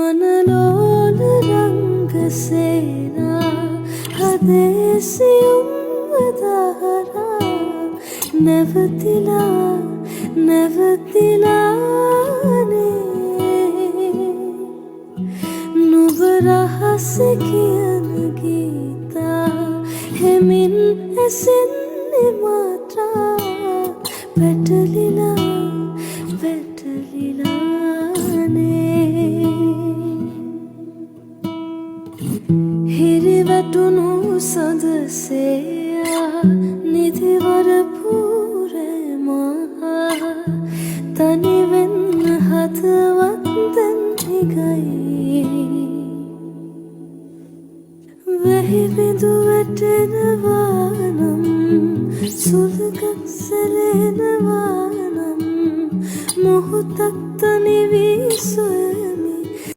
මනලෝල රංගසේනා හදේසියුම්ව දහරා නැවතිලානේ නුඹ රහස කියන ගීතා හෙමින් ඇසෙන්නේ මාත්‍රා වැටලිලානේ හිරිවැටුණු සඳසේයා නිදිවර පූරමා තනිවෙන්න හදවත් දැන් හිගයි වැහිබිඳු වැටෙනවා නම් සුළඟක් සැලෙනවා නම් මොහොතක් තනි වී